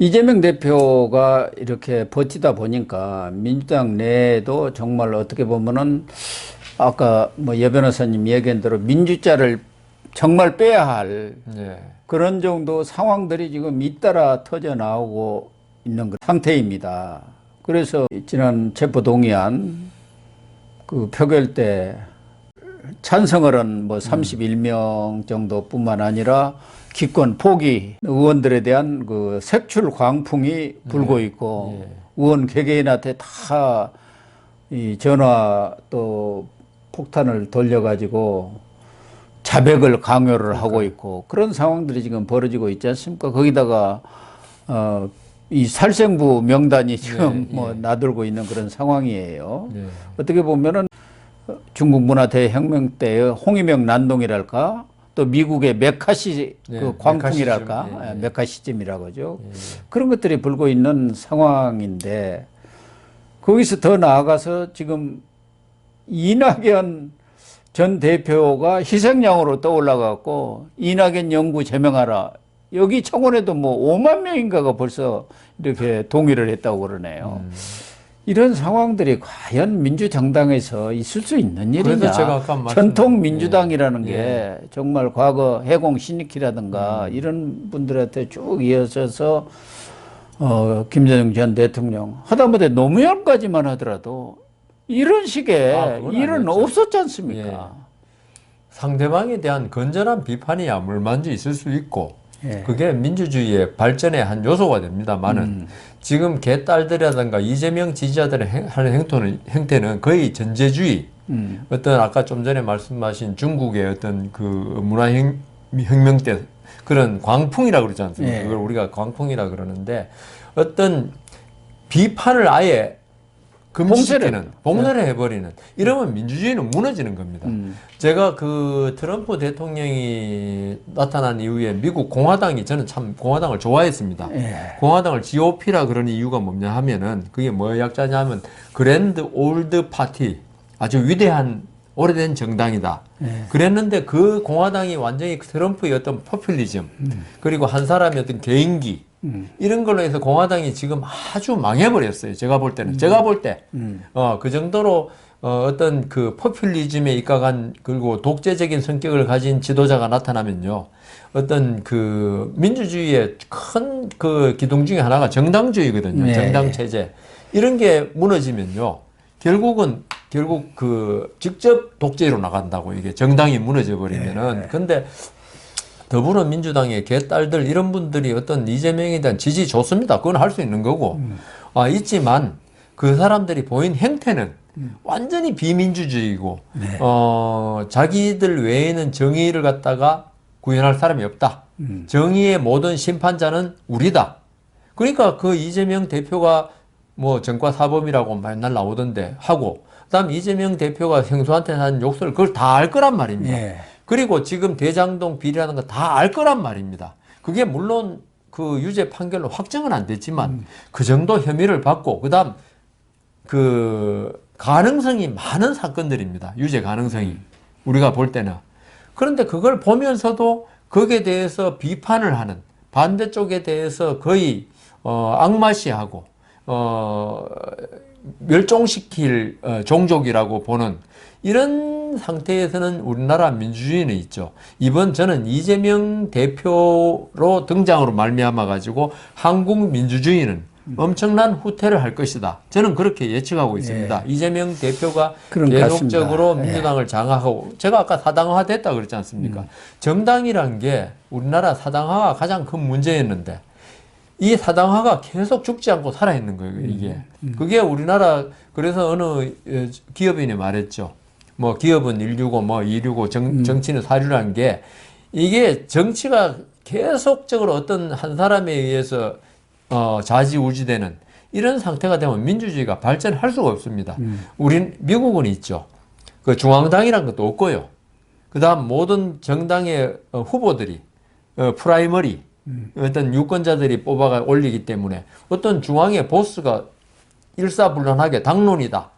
이재명 대표가 이렇게 버티다 보니까 민주당 내에도 정말 어떻게 보면은 아까 뭐 여 변호사님 얘기한 대로 민주자를 정말 빼야 할 예. 그런 정도 상황들이 지금 잇따라 터져 나오고 있는 그 상태입니다. 그래서 지난 체포동의안 그 표결 때 찬성을 한 뭐 31명 정도뿐만 아니라 기권 포기 의원들에 대한 그 색출 광풍이 불고 있고 의원 개개인한테 다 이 전화 또 폭탄을 돌려가지고 자백을 강요를 하고 있고 그런 상황들이 지금 벌어지고 있지 않습니까? 거기다가 이 살생부 명단이 지금 뭐 나들고 있는 그런 상황이에요. 어떻게 보면은 중국 문화 대혁명 때의 홍위명 난동이랄까 또 미국의 메카시 그 광풍이랄까 메카시즘이라고 하죠. 그런 것들이 불고 있는 상황인데 거기서 더 나아가서 지금 이낙연 전 대표가 희생양으로 떠올라갖고 이낙연 영구 제명하라. 여기 청원에도 뭐 5만 명인가가 벌써 이렇게 동의를 했다고 그러네요. 이런 상황들이 과연 민주정당에서 있을 수 있는 일이냐. 제가 아까 전통 민주당이라는 게 정말 과거 해공 신익희라든가 이런 분들한테 쭉 이어져서 김대중 전 대통령 하다못해 노무현까지만 하더라도 이런 식의 일은 없었지 않습니까? 상대방에 대한 건전한 비판이 얼마든지 있을 수 있고 그게 민주주의의 발전의 한 요소가 됩니다만은 지금 개딸들이라든가 이재명 지지자들의 하는 행태는 거의 전제주의 어떤 아까 좀 전에 말씀하신 중국의 어떤 그 문화혁명 때 그런 광풍이라고 그러지 않습니까? 그걸 우리가 광풍이라 그러는데 어떤 비판을 아예 금지시키는, 봉쇄를 해버리는 이러면 민주주의는 무너지는 겁니다. 제가 그 트럼프 대통령이 나타난 이후에 미국 공화당이 저는 참 공화당을 좋아했습니다. 공화당을 GOP라 그런 이유가 뭐냐 하면은 그게 뭐 약자냐면 그랜드 올드 파티 아주 위대한 오래된 정당이다. 그랬는데 그 공화당이 완전히 트럼프의 어떤 포퓰리즘 그리고 한 사람의 어떤 개인기 이런 걸로 해서 공화당이 지금 아주 망해버렸어요. 제가 볼 때는. 제가 볼 때. 그 정도로 어떤 그 포퓰리즘에 입각한 그리고 독재적인 성격을 가진 지도자가 나타나면요. 어떤 그 민주주의의 큰 그 기둥 중에 하나가 정당주의거든요. 정당 체제. 이런 게 무너지면요. 결국 그 직접 독재로 나간다고 이게 정당이 무너져 버리면은. 근데 더불어민주당의 개딸들 이런 분들이 어떤 이재명에 대한 지지 좋습니다. 그건 할 수 있는 거고. 있지만 그 사람들이 보인 행태는 완전히 비민주주의고 자기들 외에는 정의를 갖다가 구현할 사람이 없다. 정의의 모든 심판자는 우리다. 그러니까 그 이재명 대표가 뭐 전과사범이라고 맨날 나오던데 하고 그다음 이재명 대표가 형수한테 한 욕설 그걸 다 알 거란 말입니다. 그리고 지금 대장동 비리라는 거 다 알 거란 말입니다. 그게 물론 그 유죄 판결로 확정은 안 됐지만 그 정도 혐의를 받고 그다음 그 가능성이 많은 사건들입니다. 유죄 가능성이 우리가 볼 때는. 그런데 그걸 보면서도 거기에 대해서 비판을 하는 반대쪽에 대해서 거의 악마시하고 멸종시킬 종족이라고 보는 이런 상태에서는 우리나라 민주주의는 있죠. 이번 저는 이재명 대표로 등장으로 말미암아 가지고 한국 민주주의는 엄청난 후퇴를 할 것이다. 저는 그렇게 예측하고 있습니다. 이재명 대표가 계속적으로 민주당을 장악하고 제가 아까 사당화 됐다 그랬지 않습니까? 정당이란 게 우리나라 사당화가 가장 큰 문제였는데 이 사당화가 계속 죽지 않고 살아있는 거예요, 이게. 그게 우리나라, 그래서 어느 기업인이 말했죠. 뭐 기업은 165, 뭐 265, 정치는 사류라는 게 이게 정치가 계속적으로 어떤 한 사람에 의해서 좌지우지되는 이런 상태가 되면 민주주의가 발전할 수가 없습니다. 미국은 있죠. 그 중앙당이란 것도 없고요. 그 다음 모든 정당의 후보들이 프라이머리, 어떤 유권자들이 뽑아가 올리기 때문에 어떤 중앙의 보스가 일사불란하게 당론이다.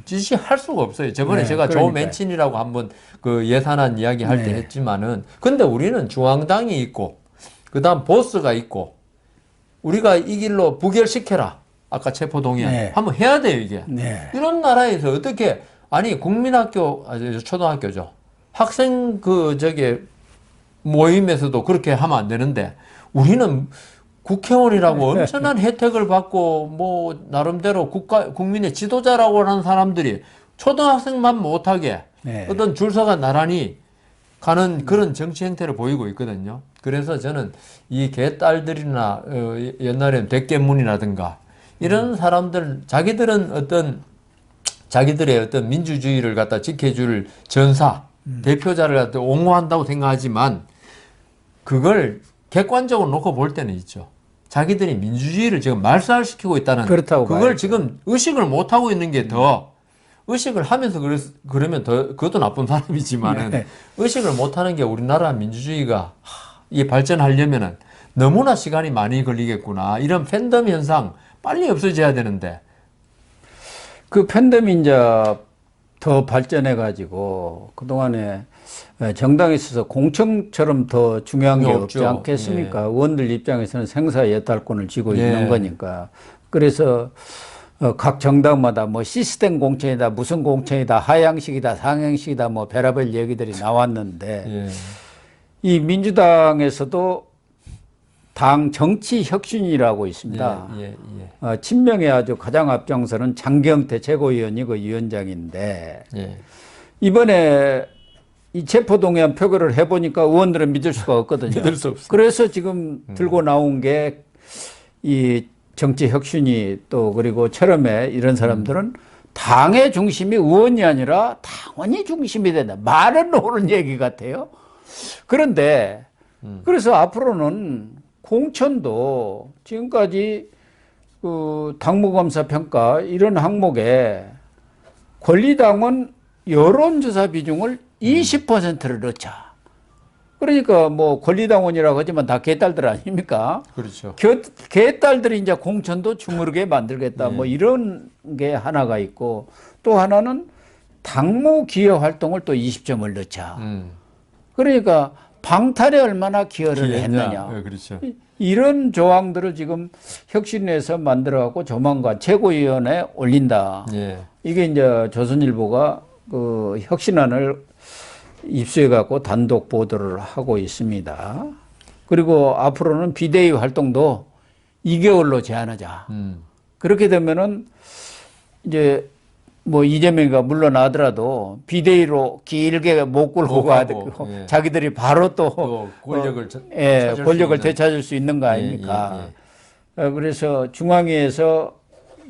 지시할 수가 없어요. 저번에 제가 조 맨친이라고 한번 그 예산안 이야기 할 때 했지만은 근데 우리는 중앙당이 있고 그다음 보스가 있고 우리가 이 길로 부결시켜라. 아까 체포동의안. 네. 한번 해야 돼요, 이게. 네. 이런 나라에서 어떻게, 아니, 국민학교, 초등학교죠. 학생 모임에서도 그렇게 하면 안 되는데, 우리는 국회의원이라고 엄청난 혜택을 받고, 뭐, 나름대로 국민의 지도자라고 하는 사람들이 초등학생만 못하게 네. 어떤 줄서가 나란히 가는 그런 정치 행태를 보이고 있거든요. 그래서 저는 이 개딸들이나, 옛날에는 대깨문이라든가, 이런 사람들, 자기들의 어떤 민주주의를 갖다 지켜줄 전사, 대표자를 갖다 옹호한다고 생각하지만, 그걸 객관적으로 놓고 볼 때는 있죠. 자기들이 민주주의를 지금 말살시키고 있다는, 그렇다고 그걸 봐야죠. 지금 의식을 못하고 있는 게 더, 의식을 하면서 그러면 더, 그것도 나쁜 사람이지만은, 네. 의식을 못하는 게 우리나라 민주주의가 이 발전하려면은 너무나 시간이 많이 걸리겠구나. 이런 팬덤 현상 빨리 없어져야 되는데. 그 팬덤이 이제 더 발전해가지고 그동안에 정당에 있어서 공천처럼 더 중요한 게 없지 없죠. 않겠습니까? 의원들 입장에서는 생사여탈권을 쥐고 예. 있는 거니까. 그래서 각 정당마다 뭐 시스템 공천이다, 무슨 공천이다, 하향식이다, 상향식이다, 뭐 별의별 얘기들이 나왔는데 예. 이 민주당에서도 당 정치혁신이라고 있습니다. 예, 예, 예. 친명의 아주 가장 앞장서는 장경태 최고위원이 그 위원장인데 예. 이번에 이 체포동의안 표결을 해보니까 의원들은 믿을 수가 없거든요. 믿을 수 없어요. 그래서 지금 들고 나온 게 이 정치혁신이 또 그리고 철험에 이런 사람들은 당의 중심이 의원이 아니라 당원이 중심이 된다. 말은 옳은 얘기 같아요. 그런데 그래서 앞으로는 공천도 지금까지 그 당무검사 평가 이런 항목에 권리당원 여론조사 비중을 20%를 넣자. 그러니까 뭐 권리당원이라고 하지만 다 개딸들 아닙니까? 그렇죠. 개딸들이 이제 공천도 주무르게 만들겠다. 뭐 이런 게 하나가 있고 또 하나는 당무 기여 활동을 또 20점을 넣자. 그러니까 방탄에 얼마나 기여를 했느냐. 네, 그렇죠. 이런 조항들을 지금 혁신에서 만들어갖고 조만간 최고위원회에 올린다. 예. 이게 이제 조선일보가 그 혁신안을 입수해갖고 단독 보도를 하고 있습니다. 그리고 앞으로는 비대위 활동도 2개월로 제한하자. 그렇게 되면은 이제 뭐 이재명이가 물러나더라도 비대위로 길게 못 끌고 가고 예. 자기들이 바로 또 권력을 권력을 되찾을 수 있는 거 아닙니까? 그래서 중앙위에서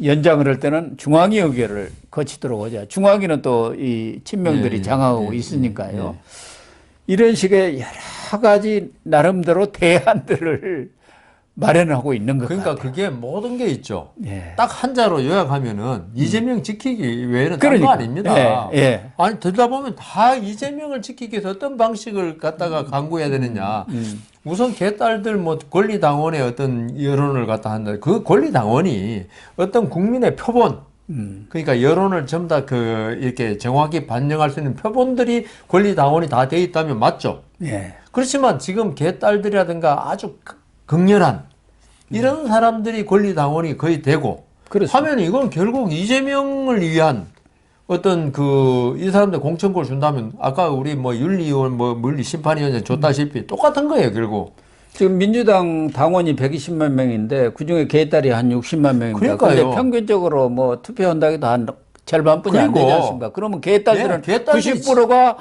연장을 할 때는 중앙위 의결을 거치도록 하자. 중앙위는 또 이 친명들이 장악하고 있으니까요. 이런 식의 여러 가지 나름대로 대안들을 마련하고 있는 것 그러니까 같아요. 그게 모든 게 있죠. 예. 딱 한자로 요약하면은 이재명 지키기 외에는 딴 그러니까. 거 아닙니다. 예, 예. 아니 들다 보면 다 이재명을 지키기 위해서 어떤 방식을 갖다가 강구해야 되느냐. 우선 개딸들 뭐 권리당원의 어떤 여론을 갖다 한다. 그 권리당원이 어떤 국민의 표본, 그러니까 여론을 전부 다 이렇게 정확히 반영할 수 있는 표본들이 권리당원이 다 돼 있다면 맞죠. 예. 그렇지만 지금 개딸들이라든가 아주 극렬한 이런 사람들이 권리당원이 거의 되고 그렇습니다. 하면 이건 결국 이재명을 위한 어떤 이 사람들 공천권을 준다면 아까 우리 뭐 윤리위원 뭐 물리심판위원장 줬다시피 똑같은 거예요 결국. 지금 민주당 당원이 120만 명인데 그중에 개딸이 한 60만 명입니다. 그러니까요. 그런데 평균적으로 뭐 투표한다고 해도 한 절반뿐이 안 되지 않습니까? 그러면 개딸들은 네, 개딸들이 90%가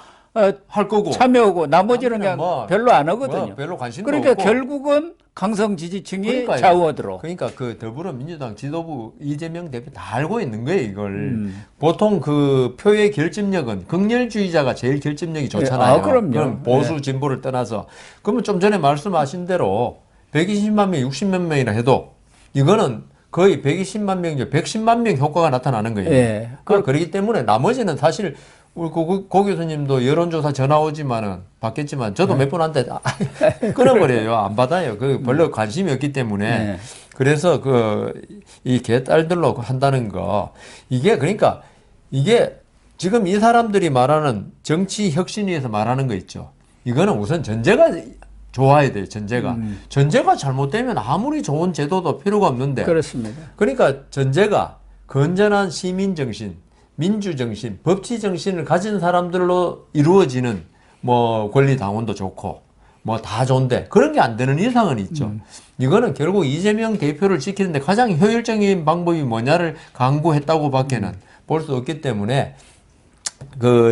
할 거고 참여하고 나머지는 그냥 뭐, 별로 안 하거든요. 뭐 별로 관심도 그러니까 없고. 결국은 강성 지지층이 그러니까요. 좌우하도록. 그러니까 그 더불어민주당 지도부 이재명 대표 다 알고 있는 거예요 이걸. 보통 그 표의 결집력은 극렬주의자가 제일 결집력이 좋잖아요. 아, 그럼요. 그럼 보수 진보를 떠나서 그러면 좀 전에 말씀하신 대로 120만 명, 60만 명이라 해도 이거는 거의 120만 명, 110만 명 효과가 나타나는 거예요. 예. 그렇기 때문에 나머지는 사실 우리 고 교수님도 여론조사 전화 오지만은 받겠지만 저도 몇 번 한데 끊어버려요. 안 받아요. 별로 관심이 없기 때문에. 네. 그래서 이 개딸들로 한다는 거 이게 그러니까 이게 지금 이 사람들이 말하는 정치 혁신위에서 말하는 거 있죠. 이거는 우선 전제가 좋아야 돼요, 전제가. 전제가 잘못되면 아무리 좋은 제도도 필요가 없는데. 그렇습니다. 그러니까 전제가 건전한 시민정신, 민주정신, 법치정신을 가진 사람들로 이루어지는 뭐 권리당원도 좋고 뭐 다 좋은데 그런 게 안 되는 이상은 있죠. 이거는 결국 이재명 대표를 지키는데 가장 효율적인 방법이 뭐냐를 강구했다고 밖에는 볼 수 없기 때문에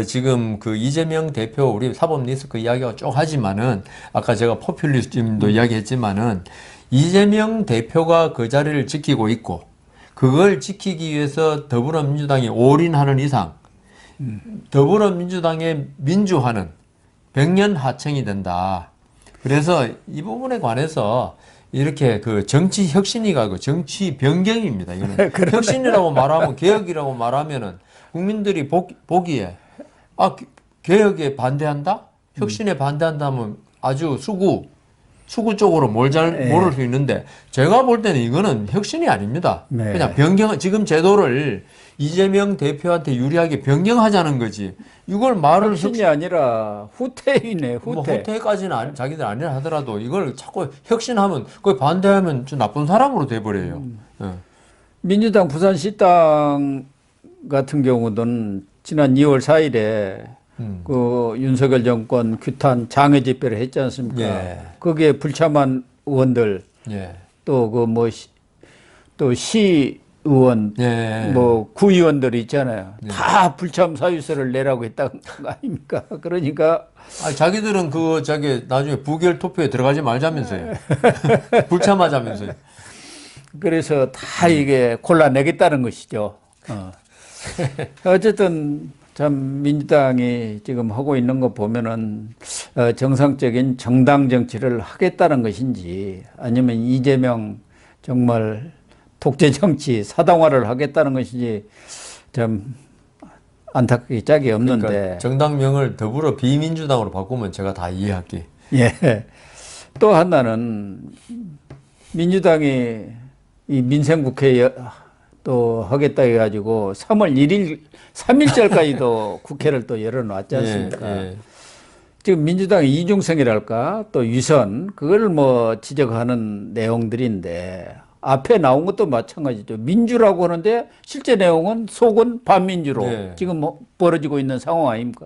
지금 이재명 대표 우리 사법 리스크 이야기가 쭉 하지만은 아까 제가 포퓰리즘도 이야기했지만은 이재명 대표가 그 자리를 지키고 있고 그걸 지키기 위해서 더불어민주당이 올인하는 이상 더불어민주당의 민주화는 백년하청이 된다. 그래서 이 부분에 관해서 이렇게 정치 혁신이가 정치 변경입니다. 이거는 혁신이라고 말하면 개혁이라고 말하면은 국민들이 보기에 개혁에 반대한다? 혁신에 반대한다면 아주 수구 쪽으로 모를 수 있는데 제가 볼 때는 이거는 혁신이 아닙니다. 네. 그냥 지금 제도를 이재명 대표한테 유리하게 변경하자는 거지. 이걸 말을 혁신이 아니라 후퇴이네, 후퇴. 뭐 후퇴까지는 자기들 아니라 하더라도 이걸 자꾸 혁신하면 그 반대하면 좀 나쁜 사람으로 돼버려요. 민주당 부산시당 같은 경우는 지난 2월 4일에 윤석열 정권 규탄 장외 집회를 했지 않습니까? 예. 거기에 불참한 의원들 예. 또 시의원 예. 구의원들이 있잖아요. 예. 다 불참 사유서를 내라고 했다는 거 아닙니까? 그러니까 자기들은 나중에 부결 투표에 들어가지 말자면서요. 불참하자면서요. 그래서 다 이게 골라내겠다는 것이죠. 어쨌든 참 민주당이 지금 하고 있는 거 보면은 정상적인 정당 정치를 하겠다는 것인지 아니면 이재명 정말 독재 정치 사당화를 하겠다는 것인지 참 안타깝게 짝이 없는데. 그러니까 정당명을 더불어 비민주당으로 바꾸면 제가 다 이해할게. 예. 또 하나는 민주당이 이 민생국회 또 하겠다 해가지고 3월 1일, 3일절까지도 국회를 또 열어놨지 않습니까? 예. 지금 민주당의 이중성이랄까 또 위선 그걸 지적하는 내용들인데 앞에 나온 것도 마찬가지죠. 민주라고 하는데 실제 내용은 속은 반민주로 지금 벌어지고 있는 상황 아닙니까?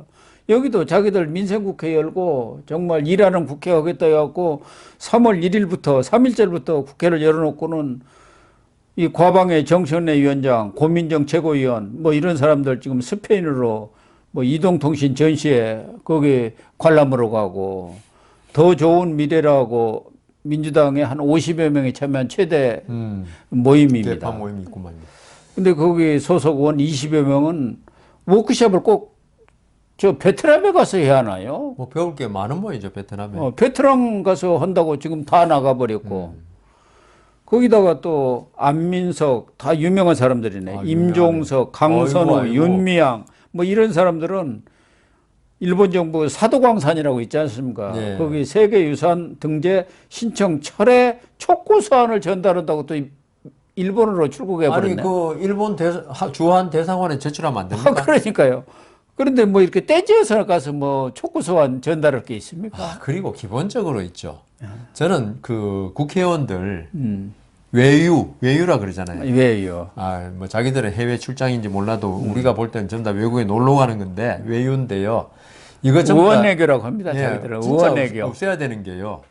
여기도 자기들 민생국회 열고 정말 일하는 국회 하겠다 해갖고 3월 1일부터 3일절부터 국회를 열어놓고는 이 과방의 정청래 위원장, 고민정 최고위원 이런 사람들 지금 스페인으로 이동통신 전시회 거기 관람으로 가고 더 좋은 미래라고 민주당에 한 50여 명이 참여한 최대 모임입니다. 대파 모임이 있구만요. 근데 거기 소속 의원 20여 명은 워크숍을 꼭 베트남에 가서 해야 하나요? 배울 게 많은 모이죠, 베트남에. 베트남 가서 한다고 지금 다 나가버렸고. 거기다가 또 안민석 다 유명한 사람들이네. 임종석, 강선우, 아이고. 윤미향 이런 사람들은 일본 정부 사도광산이라고 있지 않습니까? 네. 거기 세계유산 등재 신청 철회 촉구 서한을 전달한다고 또 일본으로 출국해 버렸네. 아니 일본 주한 대사관에 제출하면 안 됩니까? 그러니까요. 그런데 이렇게 떼지어서 가서 촉구 서한 전달할 게 있습니까? 그리고 기본적으로 있죠. 저는 국회의원들 외유라 그러잖아요. 왜요? 자기들은 해외 출장인지 몰라도 우리가 볼 때는 전부 다 외국에 놀러 가는 건데 외유인데요. 이거 전부 다 의원외교라고 합니다. 자기들은 의원외교. 없애야 되는 게요.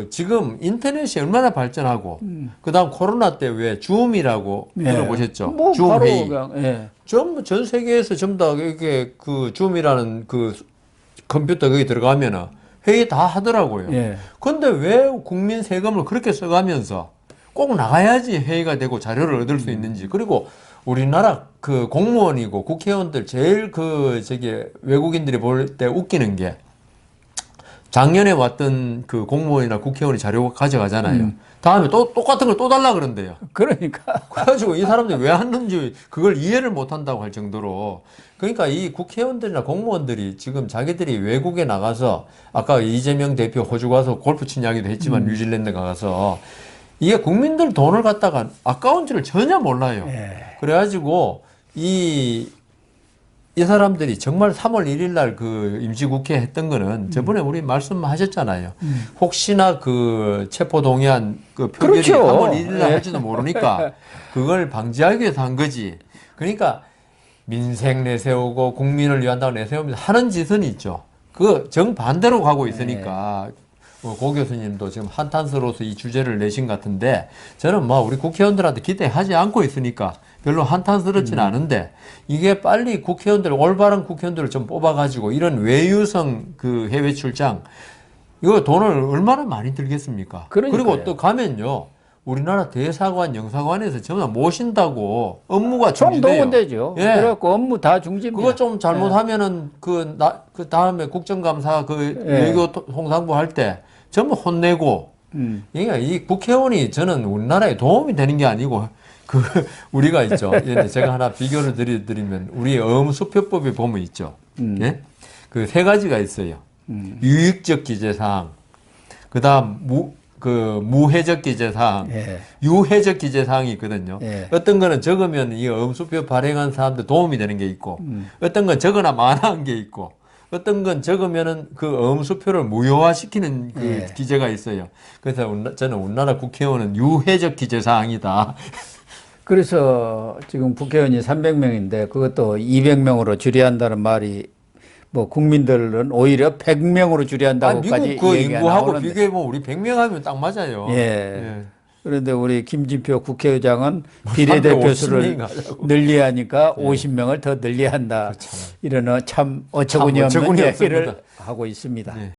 지금 인터넷이 얼마나 발전하고 그다음 코로나 때 왜 줌이라고 들어보셨죠? 줌 회의. 전부 전 세계에서 전부 다 이렇게 줌이라는 컴퓨터 거기 들어가면은 회의 다 하더라고요. 근데 왜 국민 세금을 그렇게 써가면서 꼭 나가야지 회의가 되고 자료를 얻을 수 있는지. 그리고 우리나라 공무원이고 국회의원들 제일 외국인들이 볼 때 웃기는 게 작년에 왔던 공무원이나 국회의원이 자료 가져가잖아요. 다음에 또 똑같은 걸 또 달라 그런대요. 그러니까. 그래가지고 이 사람들이 왜 왔는지 그걸 이해를 못 한다고 할 정도로. 그러니까 이 국회의원들이나 공무원들이 지금 자기들이 외국에 나가서 아까 이재명 대표 호주 가서 골프 친 이야기도 했지만 뉴질랜드 가서 이게 국민들 돈을 갖다가 아까운지를 전혀 몰라요. 그래가지고 이 사람들이 정말 3월 1일 날 그 임시국회 했던 거는 저번에 우리 말씀하셨잖아요. 혹시나 그 체포동의안 그 표결이 그렇죠. 3월 1일 날 예. 할지도 모르니까 그걸 방지하기 위해서 한 거지. 그러니까 민생 내세우고 국민을 위한다고 내세우면서 하는 짓은 있죠. 그 정반대로 가고 있으니까 고 교수님도 지금 한탄스러워서 이 주제를 내신 것 같은데 저는 뭐 우리 국회의원들한테 기대하지 않고 있으니까 별로 한탄스럽지는 않은데 이게 빨리 국회의원들 올바른 국회의원들을 좀 뽑아가지고 이런 외유성 그 해외 출장 이거 돈을 얼마나 많이 들겠습니까? 그러니까요. 그리고 또 가면요 우리나라 대사관 영사관에서 전부 다 모신다고 업무가 중지돼요. 총동원되죠. 예. 그래갖고 업무 다 중지입니다. 그거 좀 잘못하면은 그 다음에 국정감사 그 예. 외교 통상부 할 때 전부 혼내고 그러니까 이 국회의원이 저는 우리나라에 도움이 되는 게 아니고 그 우리가 있죠. 예, 제가 하나 비교를 드리면 우리 어음수표법에 보면 있죠. 예? 그 세 가지가 있어요. 유익적 기재사항, 그다음 무해적 기재사항, 예. 유해적 기재사항이 있거든요. 예. 어떤 거는 적으면 이 어음수표 발행한 사람들 도움이 되는 게 있고, 어떤 건 적거나 만화한 게 있고, 어떤 건 적으면은 그 어음수표를 무효화시키는 그 예. 기재가 있어요. 그래서 저는 우리나라 국회의원은 유해적 기재사항이다. 그래서 지금 국회의원이 300명인데 그것도 200명으로 줄여한다는 말이 뭐 국민들은 오히려 100명으로 아, 줄여한다고까지 미국 그 얘기가 인구하고 나오는데. 비교해보면 우리 100명 하면 딱 맞아요. 예. 그런데 우리 김진표 국회의장은 비례대표 수를 50명이 가자고. 늘려하니까 50명을 더 늘려야 한다. 이러는 참 어처구니 없는 어처구니 얘기를 없습니다. 하고 있습니다. 네.